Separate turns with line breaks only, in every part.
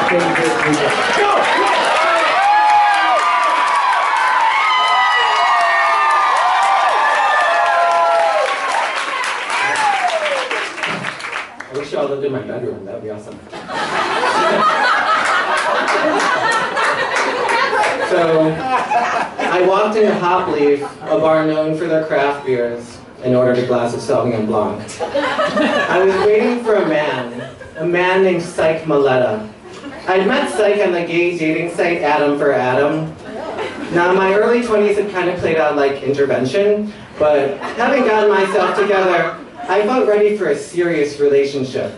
favorite music. Go! I wish y'all lived in my bedroom. That would be awesome. So, I walked into Hopleaf, a bar known for their craft beers, and ordered a glass of Sauvignon Blanc. I was waiting for a man named Psych Maletta. I'd met Psych on the gay dating site Adam for Adam. Now, my early 20s had kind of played out like intervention, but having gotten myself together, I felt ready for a serious relationship.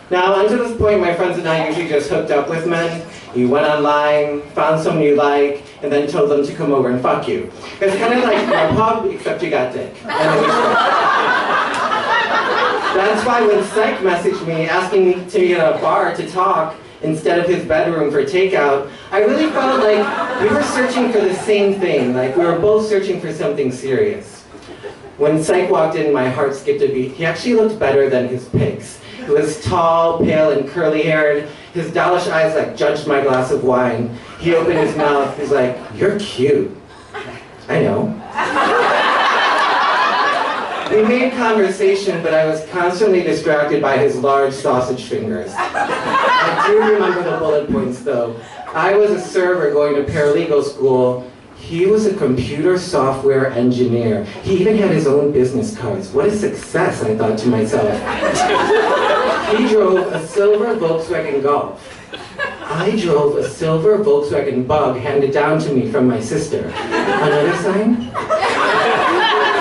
Now, until this point, my friends and I usually just hooked up with men. You went online, found someone you like, and then told them to come over and fuck you. It's kind of like a pub, except you got dick. That's why when Psych messaged me asking me to meet at a bar to talk instead of his bedroom for takeout, I really felt like we were searching for the same thing, like we were both searching for something serious. When Psych walked in, my heart skipped a beat. He actually looked better than his pics. He was tall, pale, and curly-haired. His dollish eyes like judged my glass of wine. He opened his mouth. He's like, "You're cute." I know. We made conversation, but I was constantly distracted by his large sausage fingers. I do remember the bullet points, though. I was a server going to paralegal school. He was a computer software engineer. He even had his own business cards. What a success, I thought to myself. He drove a silver Volkswagen Golf. I drove a silver Volkswagen Bug handed down to me from my sister. Another sign?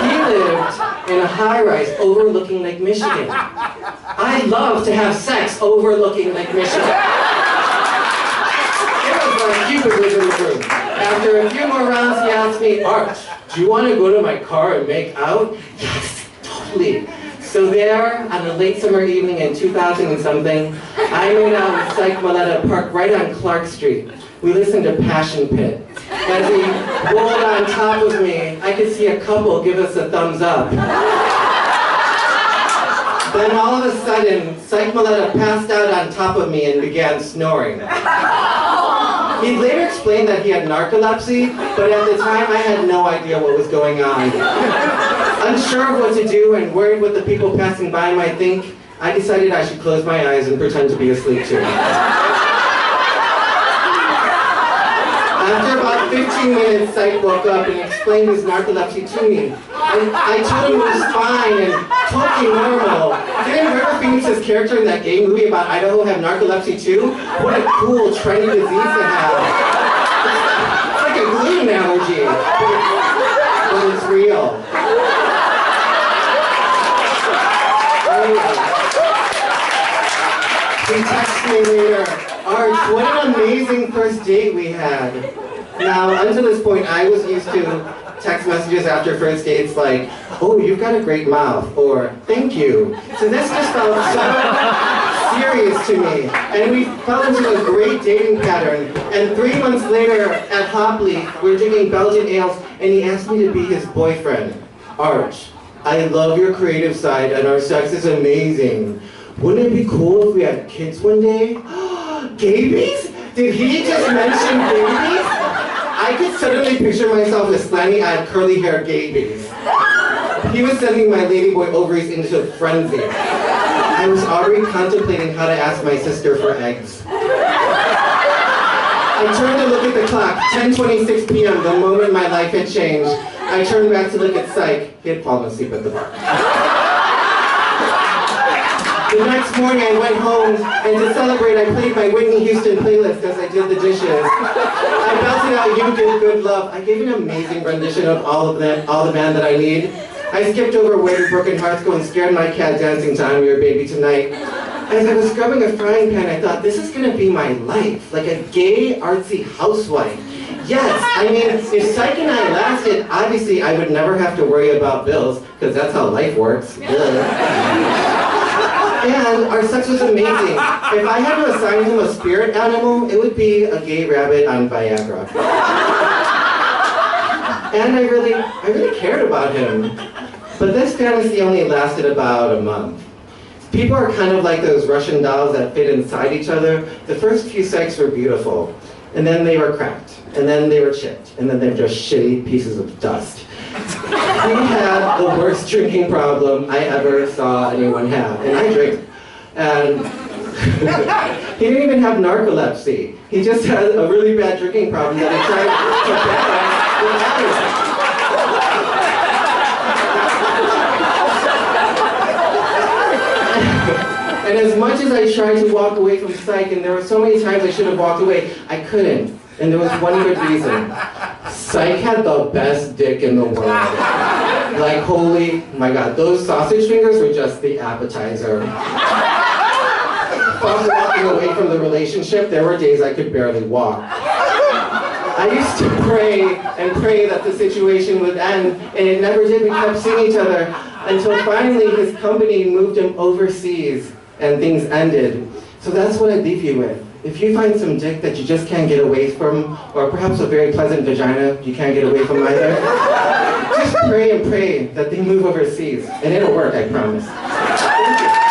He lived in a high-rise overlooking Lake Michigan. I love to have sex overlooking Lake Michigan. It was like Cupid was in the room. After a few more rounds, he asked me, "Arch, do you want to go to my car and make out?" Yes, totally. So there, on a late summer evening in 2000 and something, I made out with Psych Maletta parked right on Clark Street. We listened to Passion Pit. As he rolled on top of me, I could see a couple give us a thumbs up. Then all of a sudden, Psych Maletta passed out on top of me and began snoring. He later explained that he had narcolepsy, but at the time I had no idea what was going on. Unsure of what to do and worried what the people passing by might think, I decided I should close my eyes and pretend to be asleep too. After about 15 minutes, Psych woke up and explained his narcolepsy to me. I told him it was fine and totally normal. Didn't River Phoenix's character in that gay movie about Idaho have narcolepsy too? What a cool, trendy disease to have. It's like a gluten allergy, but it's real. He texted me later, "Arch, what an amazing first date we had." Now, until this point, I was used to text messages after first dates like, "Oh, you've got a great mouth," or "Thank you." So this just felt so serious to me. And we fell into a great dating pattern. And 3 months later at Hopleaf, we're drinking Belgian ales, and he asked me to be his boyfriend. "Arch, I love your creative side, and our sex is amazing. Wouldn't it be cool if we had kids one day?" Gaybies? Did he just mention Gaybies? I could suddenly picture myself as slimy-eyed, curly-haired Gaybies. He was sending my Ladyboy ovaries into a frenzy. I was already contemplating how to ask my sister for eggs. I turned to look at the clock, 10:26 p.m., the moment my life had changed. I turned back to look at Psych. He had fallen asleep at the bar. The next morning I went home, and to celebrate I played my Whitney Houston playlist as I did the dishes. I belted out "You Give Good Love." I gave an amazing rendition of All the Man That I Need. I skipped over "Where Do Broken Hearts Go" and scared my cat dancing to "I'm Your Baby Tonight." As I was scrubbing a frying pan, I thought, this is gonna be my life, like a gay, artsy housewife. Yes, I mean, if Psych and I lasted, obviously I would never have to worry about bills, because that's how life works. And our sex was amazing. If I had to assign him a spirit animal, it would be a gay rabbit on Viagra. And I really cared about him. But this fantasy only lasted about a month. People are kind of like those Russian dolls that fit inside each other. The first few psychs were beautiful, and then they were cracked, and then they were chipped, and then they're just shitty pieces of dust. He had the worst drinking problem I ever saw anyone have, and I drink. And he didn't even have narcolepsy. He just had a really bad drinking problem that he tried to balance with alcohol. And as much as I tried to walk away from psych, and there were so many times I should have walked away, I couldn't. And there was one good reason. Psych had the best dick in the world. Like, holy my God, those sausage fingers were just the appetizer. While walking away from the relationship, there were days I could barely walk. I used to pray and pray that the situation would end, and it never did. We kept seeing each other until finally his company moved him overseas and things ended. So that's what I leave you with. If you find some dick that you just can't get away from, or perhaps a very pleasant vagina you can't get away from either, just pray and pray that they move overseas, and it'll work, I promise. Thank you.